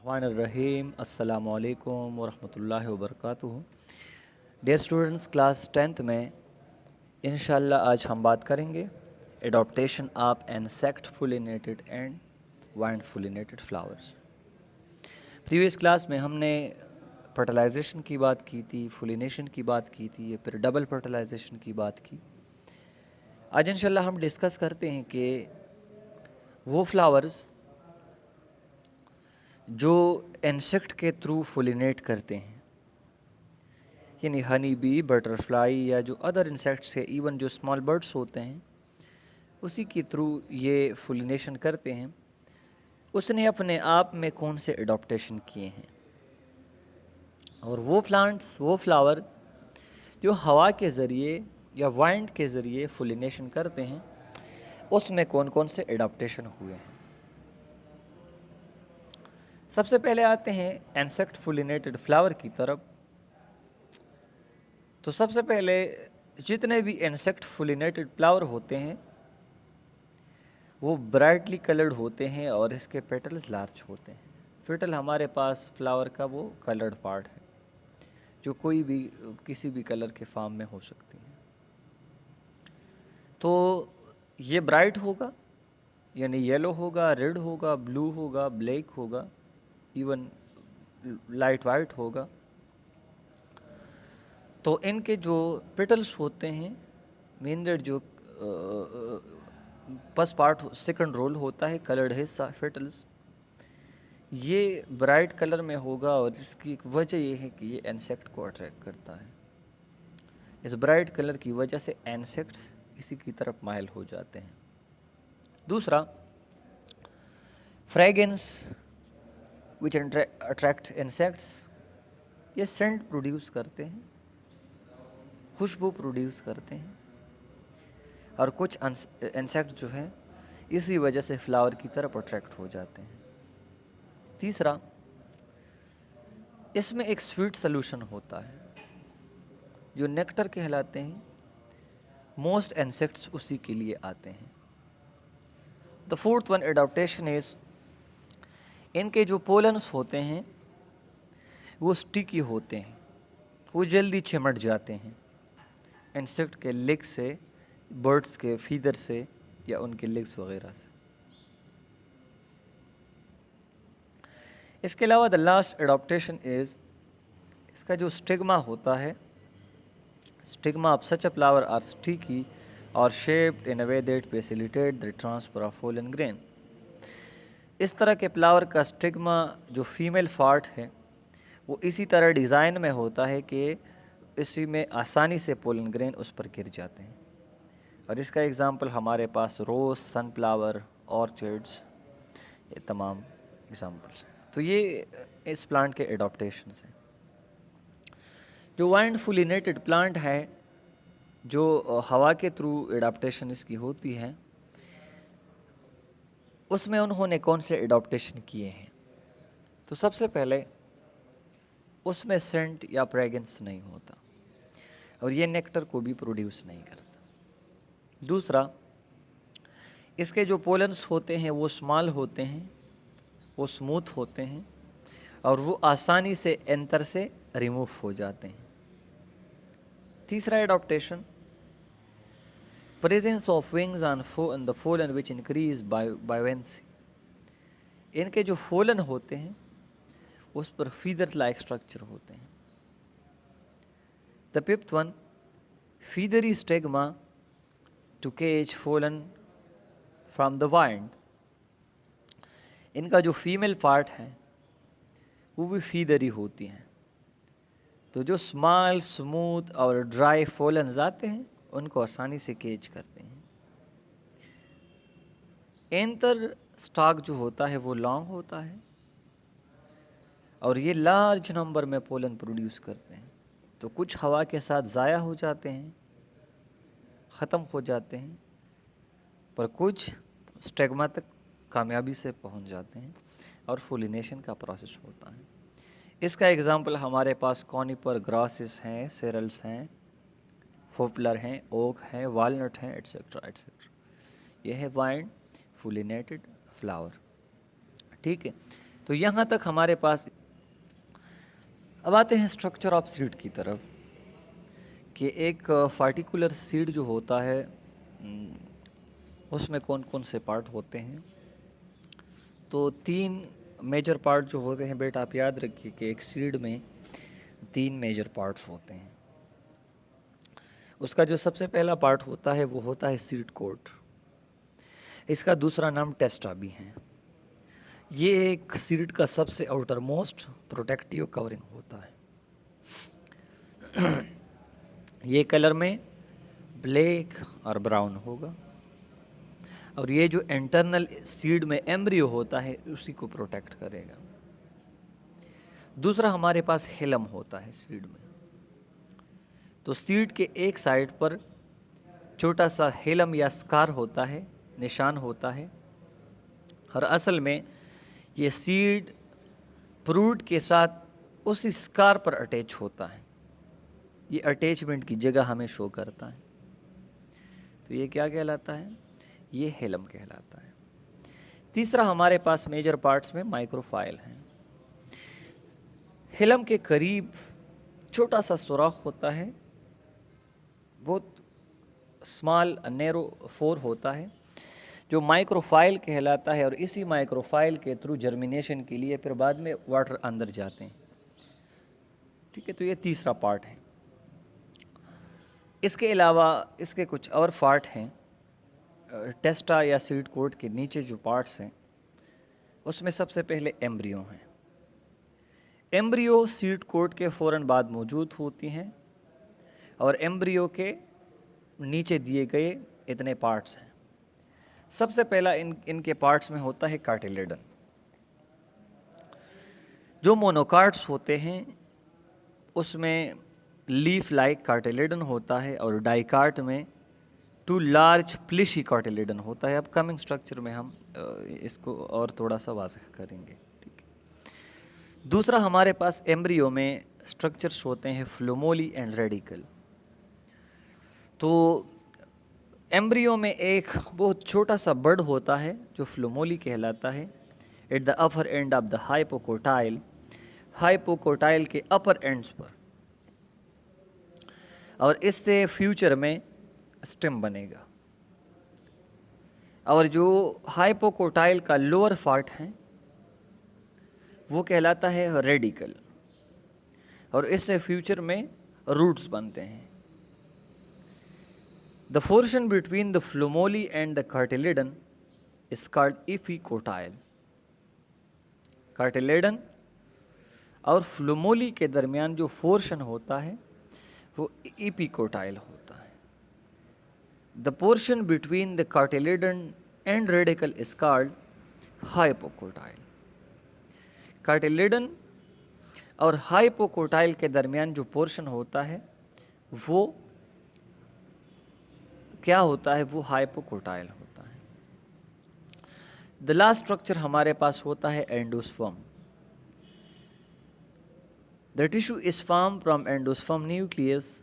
रहीम अस्सलामु अलैकुम वरहमतुल्लाहि वबरकातुहू। डियर स्टूडेंट्स, क्लास 10th में इंशाल्लाह आज हम बात करेंगे adaptation of insect pollinated and wind pollinated flowers. Previous class में हमने फर्टिलाइजेशन की बात की थी, फुलिनेशन की बात की थी, फिर डबल फर्टिलाइजेशन की बात की। आज इंशाल्लाह हम डिस्कस करते हैं कि वो फ्लावर्स जो इंसेक्ट के थ्रू फुलिनेट करते हैं, यानी हनी बी, बटरफ्लाई या जो अदर इंसेक्ट्स है, इवन जो स्मॉल बर्ड्स होते हैं, उसी के थ्रू ये फुलिनेशन करते हैं। उसने अपने आप में कौन से एडॉप्टेशन किए हैं, और वो प्लांट्स, वो फ्लावर जो हवा के ज़रिए या वाइंड के ज़रिए फुलिनेशन करते हैं, उसमें कौन कौन से एडॉप्टेशन हुए हैं। सबसे पहले आते हैं इंसेक्ट फुलिनेटेड फ्लावर की तरफ। तो सबसे पहले जितने भी इंसेक्ट फुलिनेटेड फ्लावर होते हैं वो ब्राइटली कलर्ड होते हैं और इसके पेटल्स लार्ज होते हैं। पेटल हमारे पास फ्लावर का वो कलर्ड पार्ट है जो कोई भी किसी भी कलर के फॉर्म में हो सकती है। तो ये ब्राइट होगा, यानी येलो होगा, रेड होगा, ब्लू होगा, ब्लैक होगा, इवन लाइट वाइट होगा। तो इनके जो पेटल्स होते हैं, मेन जो फर्स्ट पार्ट सेकंड रोल होता है, कलर्ड हिस्सा पेटल्स, ये ब्राइट कलर में होगा। और इसकी एक वजह ये है कि ये इंसेक्ट को अट्रैक्ट करता है। इस ब्राइट कलर की वजह से इंसेक्ट्स इसी की तरफ माइल हो जाते हैं। दूसरा, फ्रेगरेंस विच अट्रैक्ट इंसेक्ट्स, ये सेंट प्रोड्यूस करते हैं, खुशबू प्रोड्यूस करते हैं, और कुछ इंसेक्ट जो हैं इसी वजह से फ्लावर की तरफ अट्रैक्ट हो जाते हैं। तीसरा, इसमें एक स्वीट सोल्यूशन होता है जो नेक्टर कहलाते हैं। मोस्ट इंसेक्ट्स उसी के लिए आते हैं। The fourth one adaptation is, इनके जो पोलन्स होते हैं वो स्टिकी होते हैं, वो जल्दी चिमट जाते हैं इंसेक्ट के लेग से, बर्ड्स के फीदर से या उनके लेग्स वगैरह से। इसके अलावा द लास्ट एडॉप्टेशन इज, इसका जो स्टिग्मा होता है, stigma of such a flower are sticky और shaped in a way that facilitate the transfer of pollen grain. इस तरह के फ्लावर का स्टिग्मा जो फीमेल पार्ट है वो इसी तरह डिज़ाइन में होता है कि इसी में आसानी से पोलन ग्रेन उस पर गिर जाते हैं। और इसका एग्ज़ाम्पल हमारे पास रोज़, सनफ्लावर, ऑर्चिड्स, ये तमाम एग्ज़ाम्पल्स। तो ये इस प्लांट के एडॉप्टेशंस हैं। जो वाइंड फुलिनेटेड प्लांट है, जो हवा के थ्रू एडॉप्टेशन इसकी होती है, उसमें उन्होंने कौन से एडॉप्टेशन किए हैं। तो सबसे पहले उसमें सेंट या फ्रेगरेंस नहीं होता और ये नेक्टर को भी प्रोड्यूस नहीं करता। दूसरा, इसके जो पोलन्स होते हैं वो स्मॉल होते हैं, वो स्मूथ होते हैं और वो आसानी से एंतर से रिमूव हो जाते हैं। तीसरा adaptation, presence of wings on the Fallon which increase buoyancy. इनके जो फोलन होते हैं उस पर फीदर लाइक स्ट्रक्चर होते हैं। The fifth one, feathery stigma to cage fallen from the wind। इनका जो फीमेल पार्ट है वो भी फीदरी होती हैं। तो जो स्मॉल, स्मूथ और ड्राई फॉलन्स आते हैं उनको आसानी से केज करते हैं। एंतर स्टॉक जो होता है वो लॉन्ग होता है और ये लार्ज नंबर में पोलन प्रोड्यूस करते हैं। तो कुछ हवा के साथ ज़ाया हो जाते हैं, ख़त्म हो जाते हैं, पर कुछ स्टेगमा तक कामयाबी से पहुंच जाते हैं और फुलिनेशन का प्रोसेस होता है। इसका एग्जांपल हमारे पास कॉनिपर ग्रासेस हैं, सेरल्स हैं, पॉपुलर हैं, ओक हैं, वालनट हैं, एट्सेट्रा एट्सेट्रा। यह है वाइंड फुलिनेटेड फ्लावर। ठीक है, तो यहाँ तक हमारे पास। अब आते हैं स्ट्रक्चर ऑफ सीड की तरफ कि एक पार्टिकुलर सीड जो होता है उसमें कौन कौन से पार्ट होते हैं। तो 3 मेजर पार्ट जो होते हैं बेटा, आप याद रखिए कि एक सीड में 3 मेजर पार्ट्स होते हैं। उसका जो सबसे पहला पार्ट होता है वो होता है सीड कोट। इसका दूसरा नाम टेस्टा भी है। ये एक सीड का सबसे आउटर मोस्ट प्रोटेक्टिव कवरिंग होता है। ये कलर में ब्लैक और ब्राउन होगा, और ये जो इंटरनल सीड में एम्ब्रियो होता है उसी को प्रोटेक्ट करेगा। दूसरा हमारे पास हेलम होता है सीड में। तो सीड के एक साइड पर छोटा सा हेलम या स्कार होता है, निशान होता है, और असल में ये सीड फ्रूट के साथ उसी स्कार पर अटैच होता है। ये अटैचमेंट की जगह हमें शो करता है। तो ये क्या कहलाता है? ये हेलम कहलाता है। तीसरा हमारे पास मेजर पार्ट्स में माइक्रोफाइल हैं। हेलम के करीब छोटा सा सुराख होता है, बहुत स्मॉल नैरो फोर होता है, जो माइक्रोफाइल कहलाता है। और इसी माइक्रोफाइल के थ्रू जर्मिनेशन के लिए फिर बाद में वाटर अंदर जाते हैं। ठीक है, तो ये तीसरा पार्ट है। इसके अलावा इसके कुछ और पार्ट हैं। टेस्टा या सीड कोट के नीचे जो पार्ट्स हैं उसमें सबसे पहले एम्ब्रियो हैं। एम्ब्रियो सीड कोट के फ़ौरन बाद मौजूद होती हैं, और एम्ब्रियो के नीचे दिए गए इतने पार्ट्स हैं। सबसे पहला इनके पार्ट्स में होता है कार्टिलेडन। जो मोनोकार्ड्स होते हैं उसमें लीफ लाइक कार्टिलेडन होता है, और डाइकार्ट में 2 लार्ज प्लिशी कार्टिलेडन होता है। अब कमिंग स्ट्रक्चर में हम इसको और थोड़ा सा वाज़ह करेंगे। ठीक है। दूसरा हमारे पास एम्ब्रियो में स्ट्रक्चर्स होते हैं फ्लोमोली एंड रेडिकल। तो एम्ब्रियो में एक बहुत छोटा सा बड होता है जो फ्लोमोली कहलाता है, at the upper end of the hypocotyl. Hypocotyl के अपर एंड्स पर, और इससे फ्यूचर में स्टेम बनेगा। और जो हाइपोकोटाइल का लोअर पार्ट है वो कहलाता है रेडिकल, और इससे फ्यूचर में रूट्स बनते हैं। The portion between the plumule and the cotyledon is called epicotyl. Cotyledon और फ्लोमोली के दरमियान जो पोर्शन होता है वो इपिकोटाइल होता है। The portion between the cotyledon and radicle is called hypocotyl. Cotyledon और हाइपोकोटाइल के दरमियान जो पोर्शन होता है वो क्या होता है? वो हाइपोकोटाइल होता है। द लास्ट स्ट्रक्चर हमारे पास होता है endosperm. The tissue is form from endosperm nucleus.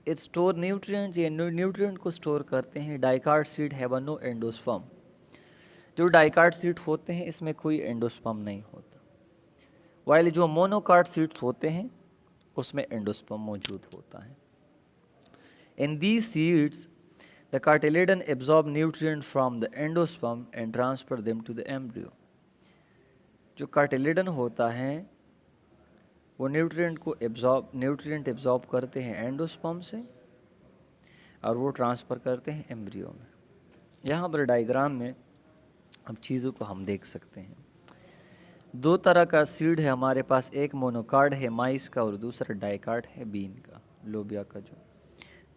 It store nutrients, ये न्यूट्रिएंट को स्टोर करते हैं। डाइकार्ड सीड हैव नो एंडोस्पर्म। जो डाइकार्ड सीड होते हैं इसमें कोई एंडोस्पर्म नहीं होता, वाइल जो मोनोकार्ड सीड्स होते हैं उसमें एंडोस्पर्म मौजूद होता है। In these seeds, the cartilagen absorb nutrients from the endosperm and transfer them to the embryo. जो कार्टिलेडन होता है वो न्यूट्रिएंट एब्जॉर्ब करते हैं एंडोस्पर्म से, और वो ट्रांसफ़र करते हैं एम्ब्रियो में। यहाँ पर डायग्राम में अब चीज़ों को हम देख सकते हैं। 2 तरह का सीड है हमारे पास, एक मोनोकार्ड है माइस का, और दूसरा डाइकार्ड है बीन का, लोबिया का जो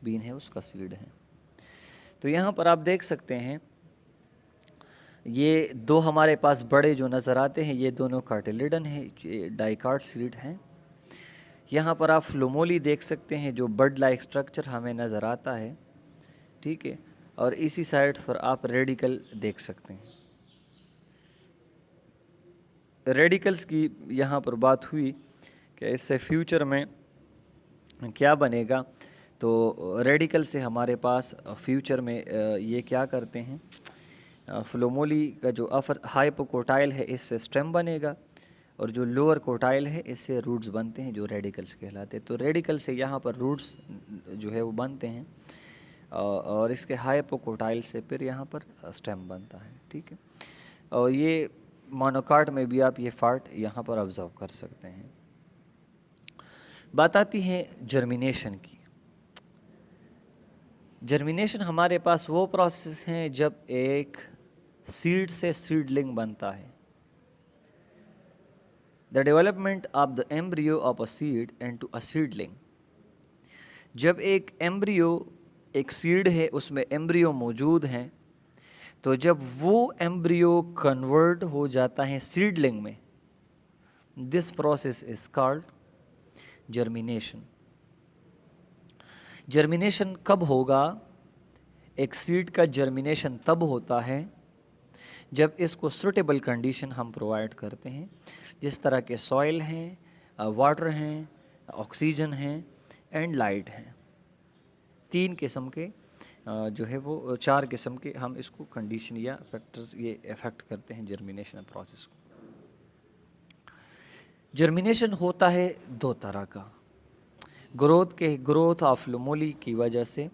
बीन है उसका सीड है। तो यहाँ पर आप देख सकते हैं ये 2 हमारे पास बड़े जो नज़र आते हैं ये दोनों कार्टिलेडन है, ये डाइकार्ड सीड हैं। यहाँ पर आप फ्लोमोली देख सकते हैं जो बर्ड लाइक स्ट्रक्चर हमें नज़र आता है। ठीक है, और इसी साइड पर आप रेडिकल देख सकते हैं। रेडिकल्स की यहाँ पर बात हुई कि इससे फ्यूचर में क्या बनेगा। तो रेडिकल से हमारे पास फ्यूचर में ये क्या करते हैं, फ्लोमोली का जो अपर हाइपोकोटाइल है इससे स्टेम बनेगा, और जो लोअर कोटाइल है इससे रूट्स बनते हैं जो रेडिकल्स कहलाते हैं। तो रेडिकल से यहाँ पर रूट्स जो है वो बनते हैं, और इसके हाइपोकोटाइल से फिर यहाँ पर स्टेम बनता है। ठीक है, और ये मोनोकार्ड में भी आप ये फार्ट यहाँ पर ऑब्जर्व कर सकते हैं। बात आती है जर्मिनेशन की। जर्मिनेशन हमारे पास वो प्रोसेस है जब एक सीड से सीडलिंग बनता है। The development of the embryo of a seed into a seedling. जब एक एम्ब्रियो, एक सीड है उसमें एम्ब्रियो मौजूद हैं, तो जब वो एम्ब्रियो कन्वर्ट हो जाता है सीडलिंग में, this process is called germination. Germination कब होगा? एक सीड का जर्मिनेशन तब होता है जब इसको सूटेबल कंडीशन हम प्रोवाइड करते हैं, जिस तरह के सॉइल हैं, वाटर हैं, ऑक्सीजन हैं एंड लाइट हैं। 3 किस्म के जो है वो 4 किस्म के हम इसको कंडीशन या फैक्टर्स ये इफेक्ट करते हैं जर्मिनेशन प्रोसेस को। जर्मिनेशन होता है 2 तरह का। ग्रोथ ऑफ लोमोली की वजह से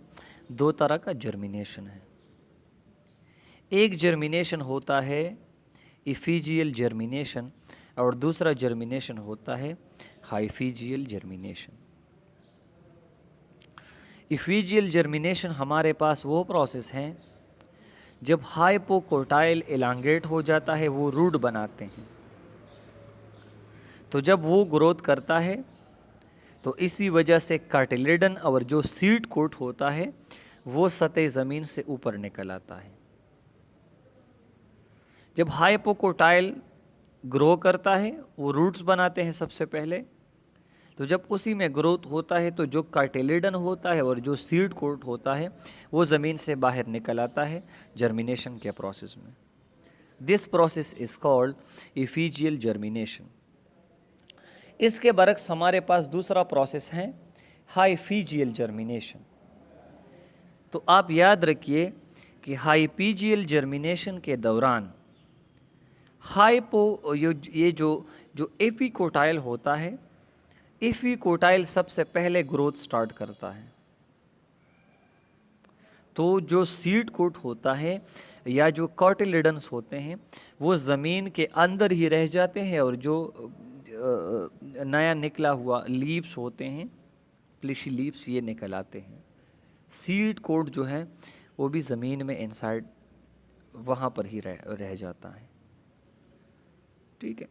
2 तरह का जर्मिनेशन है। एक जर्मिनेशन होता है इफिजियल जर्मिनेशन, और दूसरा जर्मिनेशन होता है हाइफिजियल जर्मिनेशन। इफिजियल जर्मिनेशन हमारे पास वो प्रोसेस हैं जब हाइपोकोटाइल एलांगेट हो जाता है, वो रूट बनाते हैं। तो जब वो ग्रोथ करता है तो इसी वजह से कार्टिलेडन और जो सीड कोट होता है वो सतह ज़मीन से ऊपर निकल आता है। जब हाइपोकोटाइल ग्रो करता है वो रूट्स बनाते हैं सबसे पहले, तो जब उसी में ग्रोथ होता है तो जो कार्टिलेडन होता है और जो सीड कोट होता है वो ज़मीन से बाहर निकल आता है जर्मिनेशन के प्रोसेस में। This process is called epigeal germination. इसके बरक्स हमारे पास दूसरा प्रोसेस है हाइफिजियल जर्मिनेशन। तो आप याद रखिए कि हाइफिजियल जर्मिनेशन के दौरान ये जो एपिकोटाइल होता है, एपिकोटाइल सबसे पहले ग्रोथ स्टार्ट करता है। तो जो सीड कोट होता है या जो कॉटिलेडन्स होते हैं वो ज़मीन के अंदर ही रह जाते हैं, और जो नया निकला हुआ लीव्स होते हैं, फ्लिशी लीव्स, ये निकल आते हैं। सीड कोट जो है वो भी ज़मीन में इनसाइड वहाँ पर ही रह जाता है। ठीक है,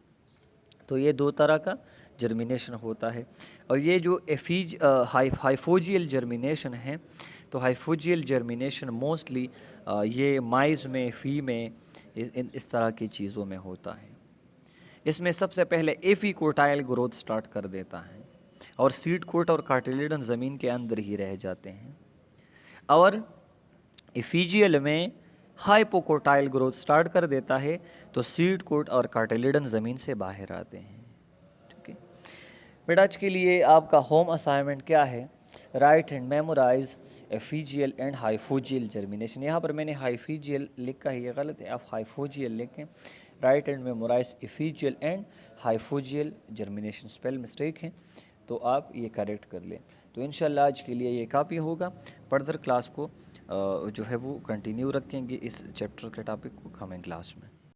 तो ये 2 तरह का जर्मिनेशन होता है। और ये जो हाइफोजियल जर्मिनेशन है, तो हाइफोजियल जर्मिनेशन मोस्टली ये माइज में, फी में, इस तरह की चीज़ों में होता है। इसमें सबसे पहले एफिकोटाइल ग्रोथ स्टार्ट कर देता है और सीड कोट और कार्टिलेडन ज़मीन के अंदर ही रह जाते हैं। और इफिजियल में हाइपोकोटाइल ग्रोथ स्टार्ट कर देता है, तो सीड कोट और कार्टिलेडन ज़मीन से बाहर आते हैं। ठीक है बेटा, आज के लिए आपका होम असाइनमेंट क्या है? Write and memorise epigeal and hypogeal germination. यहाँ पर मैंने हाइफिजियल लिखा है, ये गलत है, आप हाइफोजियल लिखें। Write and memorise epigeal and hypogeal germination, spell mistake है तो आप ये करेक्ट कर लें। तो इंशाल्लाह आज के लिए ये काफ़ी होगा। फर्दर क्लास को जो है वो कंटिन्यू रखेंगे इस चैप्टर के टॉपिक को कमेंट क्लास में।